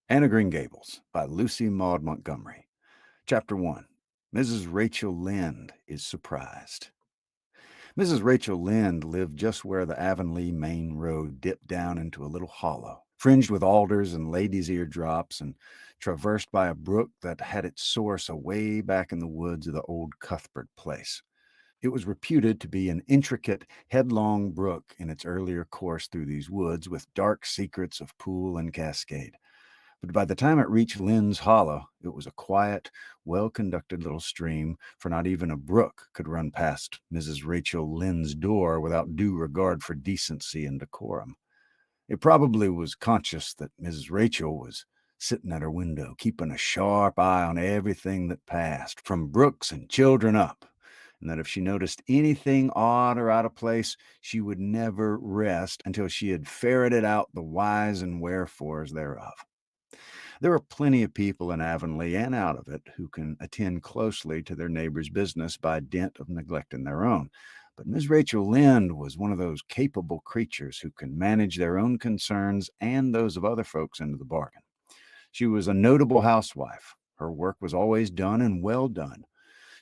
Green Gables by Lucy Maud Montgomery. Chapter 1. Mrs. Rachel Lynde is surprised. Mrs. Rachel Lynde lived just where the Avonlea main road dipped down into a little hollow, fringed with alders and ladies' ear drops and traversed by a brook that had its source away back in the woods of the old Cuthbert place. It was reputed to be an intricate, headlong brook in its earlier course through these woods, with dark secrets of pool and cascade. But by the time it reached Lynn's Hollow, it was a quiet, well-conducted little stream, for not even a brook could run past Mrs. Rachel Lynde's door without due regard for decency and decorum. It probably was conscious that Mrs. Rachel was sitting at her window, keeping a sharp eye on everything that passed, from brooks and children up, and that if she noticed anything odd or out of place, she would never rest until she had ferreted out the whys and wherefores thereof. There are plenty of people in Avonlea and out of it who can attend closely to their neighbor's business by dint of neglecting their own. But Miss Rachel Lynde was one of those capable creatures who can manage their own concerns and those of other folks into the bargain. She was a notable housewife. Her work was always done and well done.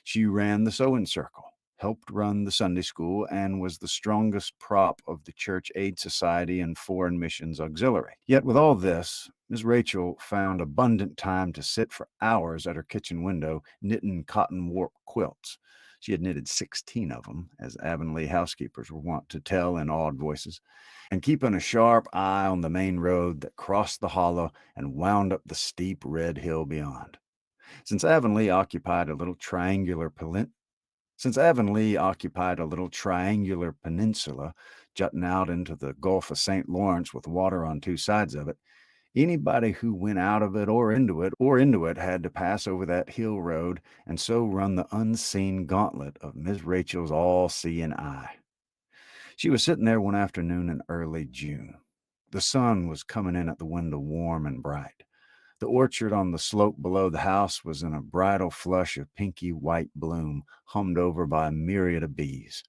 She ran the sewing circle, helped run the Sunday school, and was the strongest prop of the Church Aid Society and Foreign Missions Auxiliary. Yet with all this, Miss Rachel found abundant time to sit for hours at her kitchen window knitting cotton warp quilts. She had knitted 16 of them, as Avonlea housekeepers were wont to tell in awed voices, and keeping a sharp eye on the main road that crossed the hollow and wound up the steep red hill beyond. Since Avonlea occupied a little triangular peninsula jutting out into the Gulf of St. Lawrence with water on two sides of it, anybody who went out of it or into it had to pass over that hill road and so run the unseen gauntlet of Miss Rachel's all-seeing eye. She was sitting there one afternoon in early June. The sun was coming in at the window warm and bright. The orchard on the slope below the house was in a bridal flush of pinky white bloom, hummed over by a myriad of bees.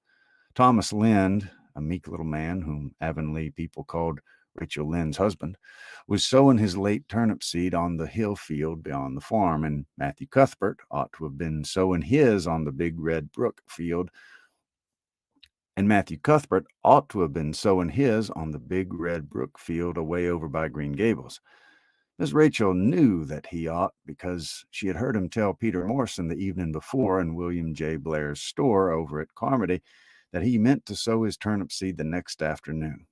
Thomas Lynde, a meek little man whom Avonlea people called Rachel Lynde's husband, was sowing his late turnip seed on the hill field beyond the farm, and Matthew Cuthbert ought to have been sowing his on the big red brook field. Away over by Green Gables. Miss Rachel knew that he ought because she had heard him tell Peter Morrison the evening before in William J. Blair's store over at Carmody that he meant to sow his turnip seed the next afternoon.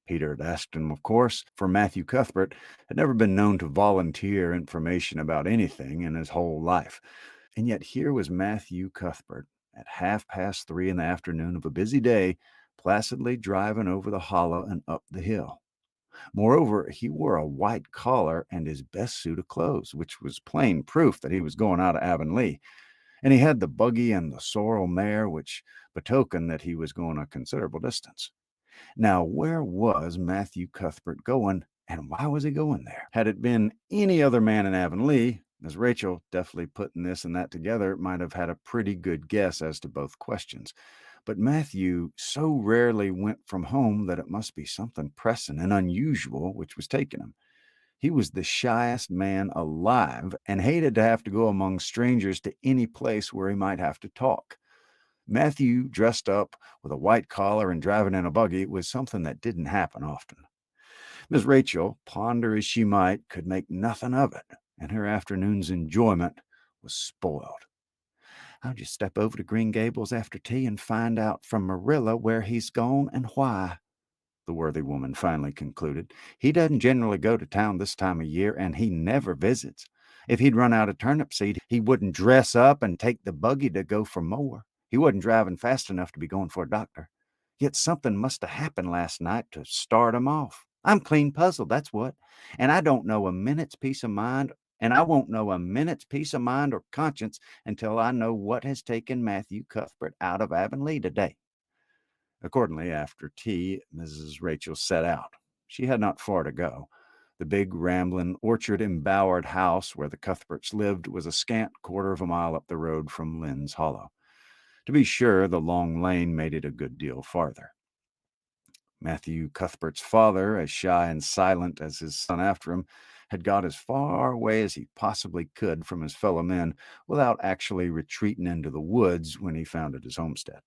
Peter had asked him, of course, for Matthew Cuthbert had never been known to volunteer information about anything in his whole life. And yet here was Matthew Cuthbert at 3:30 in the afternoon of a busy day, placidly driving over the hollow and up the hill. Moreover, he wore a white collar and his best suit of clothes, which was plain proof that he was going out of Avonlea. And he had the buggy and the sorrel mare, which betokened that he was going a considerable distance. Now, where was Matthew Cuthbert going, and why was he going there? Had it been any other man in Avonlea, Miss Rachel, deftly putting this and that together, might have had a pretty good guess as to both questions. But Matthew so rarely went from home that it must be something pressing and unusual which was taking him. He was the shyest man alive and hated to have to go among strangers to any place where he might have to talk. Matthew, dressed up with a white collar and driving in a buggy, was something that didn't happen often. Miss Rachel, ponder as she might, could make nothing of it, and her afternoon's enjoyment was spoiled. I'll just step over to Green Gables after tea and find out from Marilla where he's gone and why, the worthy woman finally concluded. He doesn't generally go to town this time of year, and he never visits. If he'd run out of turnip seed, he wouldn't dress up and take the buggy to go for more. He wasn't driving fast enough to be going for a doctor. Yet something must have happened last night to start him off. I'm clean puzzled, that's what. And I don't know a minute's peace of mind, and I won't know a minute's peace of mind or conscience until I know what has taken Matthew Cuthbert out of Avonlea today. Accordingly, after tea, Mrs. Rachel set out. She had not far to go. The big, rambling, orchard-embowered house where the Cuthberts lived was a scant quarter of a mile up the road from Lynn's Hollow. To be sure, the long lane made it a good deal farther. Matthew Cuthbert's father, as shy and silent as his son after him, had got as far away as he possibly could from his fellow men without actually retreating into the woods when he founded his homestead.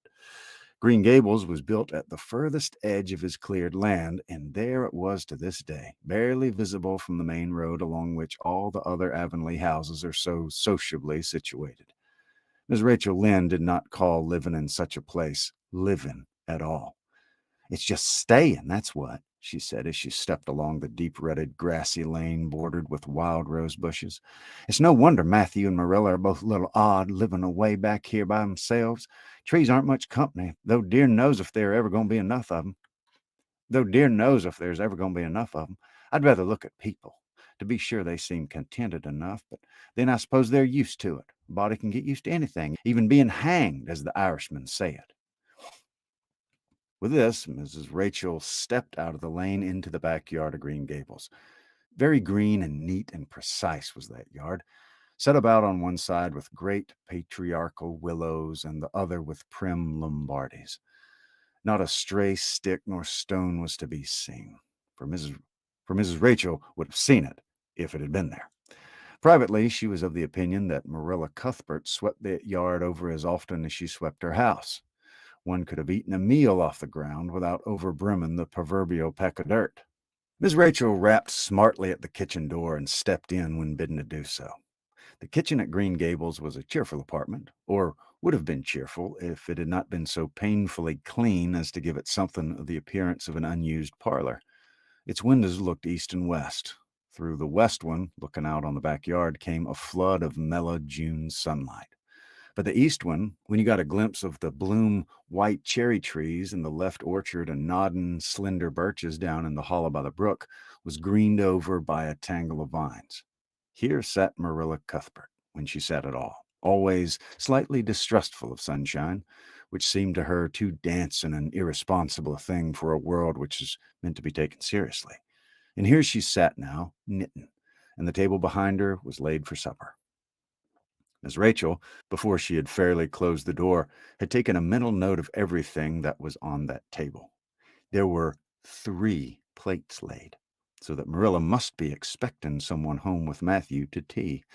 Green Gables was built at the furthest edge of his cleared land, and there it was to this day, barely visible from the main road along which all the other Avonlea houses are so sociably situated. Miss Rachel Lynde did not call living in such a place living at all. "It's just staying, that's what," she said as she stepped along the deep-rutted grassy lane bordered with wild rose bushes. "It's no wonder Matthew and Marilla are both a little odd living away back here by themselves. Trees aren't much company, though dear knows if there are ever going to be enough of them. Though dear knows if there's ever going to be enough of them. I'd rather look at people. To be sure, they seem contented enough, but then I suppose they're used to it. A body can get used to anything, even being hanged, as the Irishmen say it." With this, Mrs. Rachel stepped out of the lane into the backyard of Green Gables. Very green and neat and precise was that yard, set about on one side with great patriarchal willows and the other with prim Lombardies. Not a stray stick nor stone was to be seen, for Mrs. Rachel would have seen it if it had been there. Privately, she was of the opinion that Marilla Cuthbert swept that yard over as often as she swept her house. One could have eaten a meal off the ground without overbrimming the proverbial peck of dirt. Miss Rachel rapped smartly at the kitchen door and stepped in when bidden to do so. The kitchen at Green Gables was a cheerful apartment, or would have been cheerful if it had not been so painfully clean as to give it something of the appearance of an unused parlor. Its windows looked east and west. Through the west one, looking out on the backyard, came a flood of mellow June sunlight. But the east one, when you got a glimpse of the bloom white cherry trees in the left orchard and nodding slender birches down in the hollow by the brook, was greened over by a tangle of vines. Here sat Marilla Cuthbert, when she sat at all, always slightly distrustful of sunshine, which seemed to her too dancing and irresponsible a thing for a world which is meant to be taken seriously. And here she sat now, knitting, and the table behind her was laid for supper. Miss Rachel, before she had fairly closed the door, had taken a mental note of everything that was on that table. There were 3 plates laid, so that Marilla must be expecting someone home with Matthew to tea.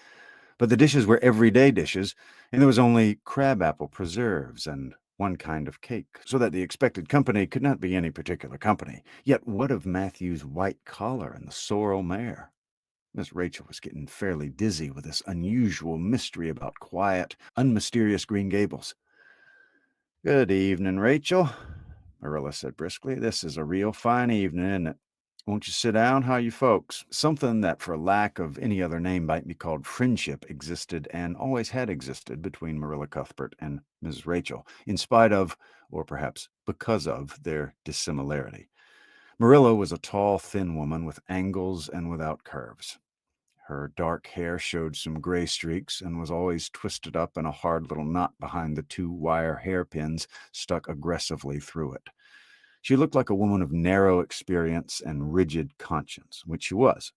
But the dishes were everyday dishes, and there was only crabapple preserves and one kind of cake, so that the expected company could not be any particular company. Yet what of Matthew's white collar and the sorrel mare? Miss Rachel was getting fairly dizzy with this unusual mystery about quiet, unmysterious Green Gables. "Good evening, Rachel," Marilla said briskly. "This is a real fine evening, isn't it? Won't you sit down? How are you folks?" Something that, for lack of any other name, might be called friendship existed and always had existed between Marilla Cuthbert and Mrs. Rachel, in spite of, or perhaps because of, their dissimilarity. Marilla was a tall, thin woman with angles and without curves. Her dark hair showed some gray streaks and was always twisted up in a hard little knot behind the 2 wire hairpins stuck aggressively through it. She looked like a woman of narrow experience and rigid conscience, which she was.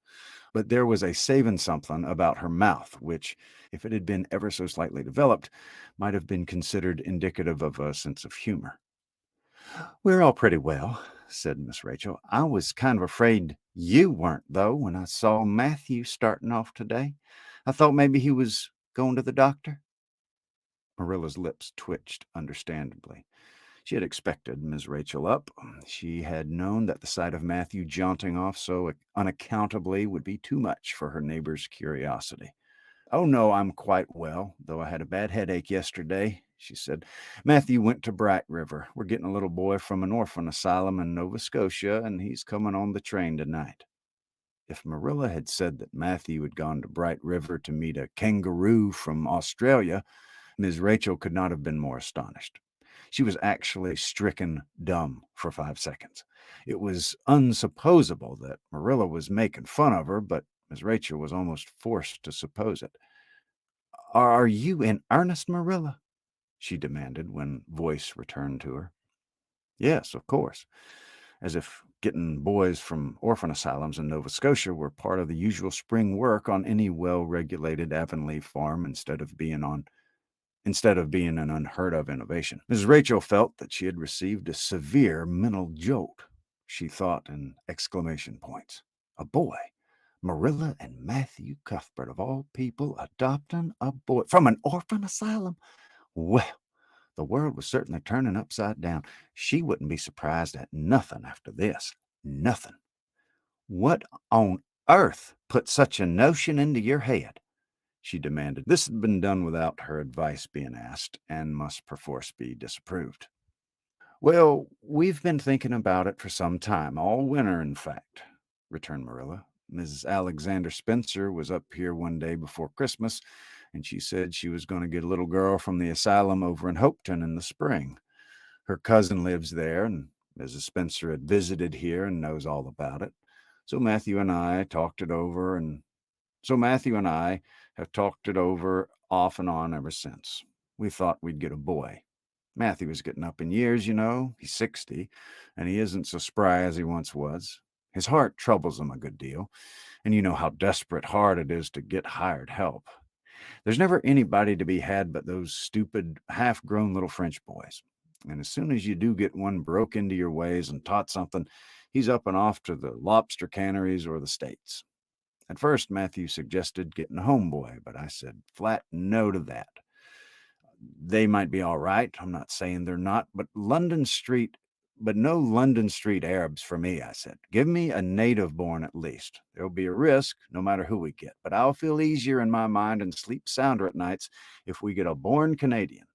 But there was a savin' something about her mouth, which, if it had been ever so slightly developed, might have been considered indicative of a sense of humor. "We're all pretty well," said Miss Rachel. "I was kind of afraid you weren't, though, when I saw Matthew starting off today. I thought maybe he was going to the doctor." Marilla's lips twitched understandably. She had expected Miss Rachel up. She had known that the sight of Matthew jaunting off so unaccountably would be too much for her neighbor's curiosity. "Oh, no, I'm quite well, though I had a bad headache yesterday," she said. "Matthew went to Bright River. We're getting a little boy from an orphan asylum in Nova Scotia, and he's coming on the train tonight." If Marilla had said that Matthew had gone to Bright River to meet a kangaroo from Australia, Miss Rachel could not have been more astonished. She was actually stricken dumb for 5 seconds. It was unsupposable that Marilla was making fun of her, but Miss Rachel was almost forced to suppose it. "Are you in earnest, Marilla?" she demanded when voice returned to her. "Yes, of course." As if getting boys from orphan asylums in Nova Scotia were part of the usual spring work on any well-regulated Avonlea farm instead of being an unheard of innovation. Mrs. Rachel felt that she had received a severe mental jolt. She thought in exclamation points. A boy? Marilla and Matthew Cuthbert, of all people, adopting a boy from an orphan asylum. Well, the world was certainly turning upside down. She wouldn't be surprised at nothing after this. Nothing. What on earth put such a notion into your head? She demanded. This had been done without her advice being asked and must perforce be disapproved. Well, we've been thinking about it for some time, all winter, in fact, returned Marilla. Mrs. Alexander Spencer was up here one day before Christmas, and she said she was going to get a little girl from the asylum over in Hopeton in the spring. Her cousin lives there, and Mrs. Spencer had visited here and knows all about it. So Matthew and I talked it over, and so Matthew and I have talked it over off and on ever since. We thought we'd get a boy. Matthew is getting up in years, you know. He's 60, and he isn't so spry as he once was. His heart troubles him a good deal, and you know how desperate hard it is to get hired help. There's never anybody to be had but those stupid, half-grown little French boys. And as soon as you do get one broke into your ways and taught something, he's up and off to the lobster canneries or the States. At first, Matthew suggested getting a homeboy, but I said flat no to that. They might be all right. I'm not saying they're not, but no London Street Arabs for me, I said. Give me a native born at least. There'll be a risk, no matter who we get, but I'll feel easier in my mind and sleep sounder at nights if we get a born Canadian.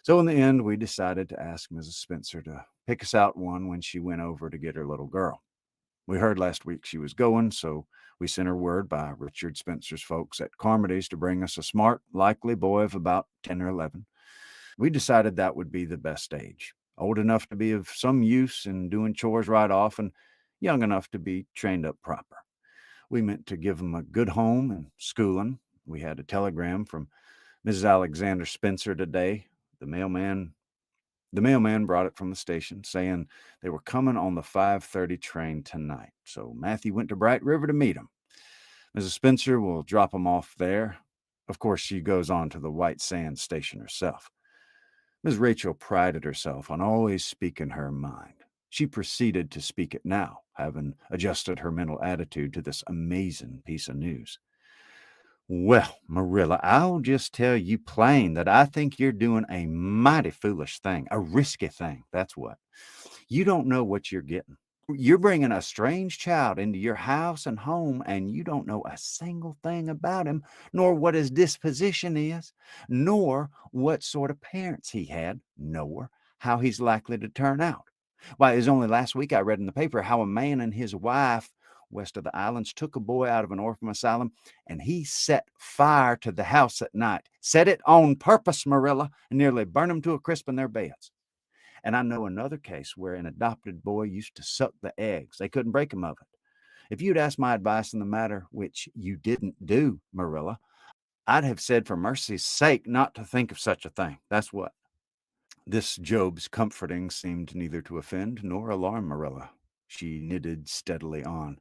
So in the end, we decided to ask Mrs. Spencer to pick us out one when she went over to get her little girl. We heard last week she was going, so we sent her word by Richard Spencer's folks at Carmody's to bring us a smart, likely boy of about 10 or 11. We decided that would be the best age, old enough to be of some use in doing chores right off and young enough to be trained up proper. We meant to give him a good home and schooling. We had a telegram from Mrs. Alexander Spencer today. The mailman the mailman brought it from the station saying they were coming on the 5:30 train tonight. So Matthew went to Bright River to meet him. Mrs. Spencer will drop him off there. Of course, she goes on to the White Sands station herself. Miss Rachel prided herself on always speaking her mind. She proceeded to speak it now, having adjusted her mental attitude to this amazing piece of news. Well, Marilla, I'll just tell you plain that I think you're doing a mighty foolish thing, a risky thing. That's what. You don't know what you're getting. You're bringing a strange child into your house and home, and you don't know a single thing about him, nor what his disposition is, nor what sort of parents he had, nor how he's likely to turn out. Why, it was only last week I read in the paper how a man and his wife west of the islands took a boy out of an orphan asylum and he set fire to the house at night. Set it on purpose, Marilla, and nearly burned them to a crisp in their beds. And I know another case where an adopted boy used to suck the eggs. They couldn't break him of it. If you'd asked my advice in the matter, which you didn't do, Marilla, I'd have said for mercy's sake not to think of such a thing. That's what. This Job's comforting seemed neither to offend nor alarm Marilla. She knitted steadily on.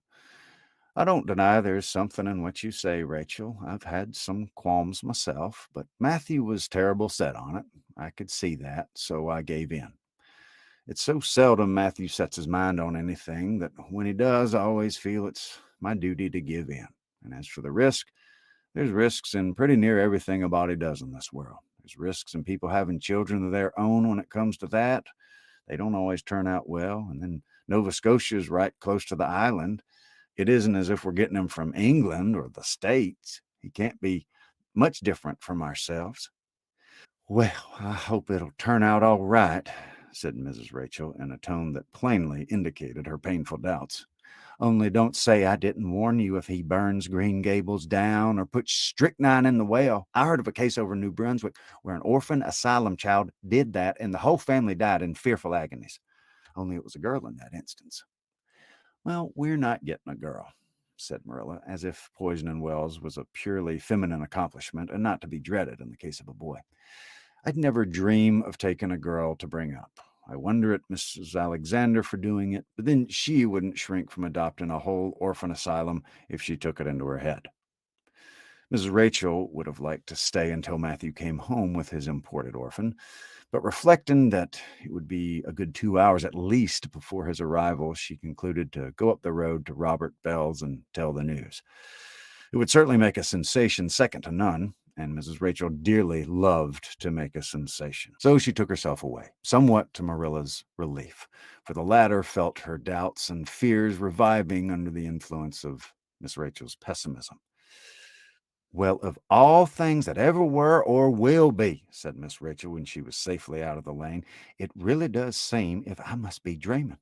I don't deny there's something in what you say, Rachel. I've had some qualms myself, but Matthew was terrible set on it. I could see that, so I gave in. It's so seldom Matthew sets his mind on anything that when he does, I always feel it's my duty to give in. And as for the risk, there's risks in pretty near everything a body does in this world. There's risks in people having children of their own when it comes to that. They don't always turn out well. And then Nova Scotia is right close to the island. It isn't as if we're getting him from England or the States. He can't be much different from ourselves. Well, I hope it'll turn out all right, said Mrs. Rachel in a tone that plainly indicated her painful doubts. Only don't say I didn't warn you if he burns Green Gables down or puts strychnine in the well. I heard of a case over in New Brunswick where an orphan asylum child did that and the whole family died in fearful agonies. Only it was a girl in that instance. Well, we're not getting a girl, said Marilla, as if poisoning wells was a purely feminine accomplishment and not to be dreaded in the case of a boy. I'd never dream of taking a girl to bring up. I wonder at Mrs. Alexander for doing it, but then she wouldn't shrink from adopting a whole orphan asylum if she took it into her head. Mrs. Rachel would have liked to stay until Matthew came home with his imported orphan, but reflecting that it would be a good 2 hours at least before his arrival, she concluded to go up the road to Robert Bell's and tell the news. It would certainly make a sensation second to none, and Mrs. Rachel dearly loved to make a sensation. So she took herself away, somewhat to Marilla's relief, for the latter felt her doubts and fears reviving under the influence of Miss Rachel's pessimism. "Well, of all things that ever were or will be," said Miss Rachel when she was safely out of the lane, "it really does seem if I must be dreaming.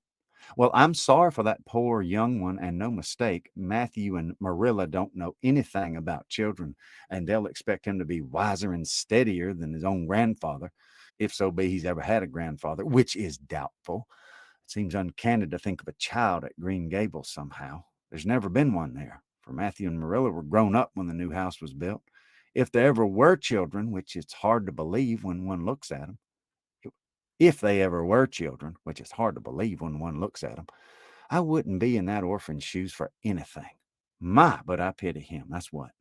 Well, I'm sorry for that poor young one, and no mistake. Matthew and Marilla don't know anything about children, and they'll expect him to be wiser and steadier than his own grandfather, if so be he's ever had a grandfather, which is doubtful. It seems uncanny to think of a child at Green Gables somehow. There's never been one there, for Matthew and Marilla were grown up when the new house was built. If there ever were children, which it's hard to believe when one looks at them, if they ever were children, which is hard to believe when one looks at them, I wouldn't be in that orphan's shoes for anything. My, but I pity him, that's what."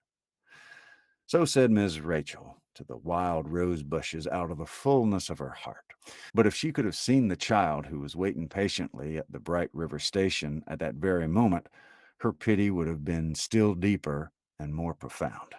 So said Miss Rachel to the wild rose bushes out of the fullness of her heart. But if she could have seen the child who was waiting patiently at the Bright River station at that very moment, her pity would have been still deeper and more profound.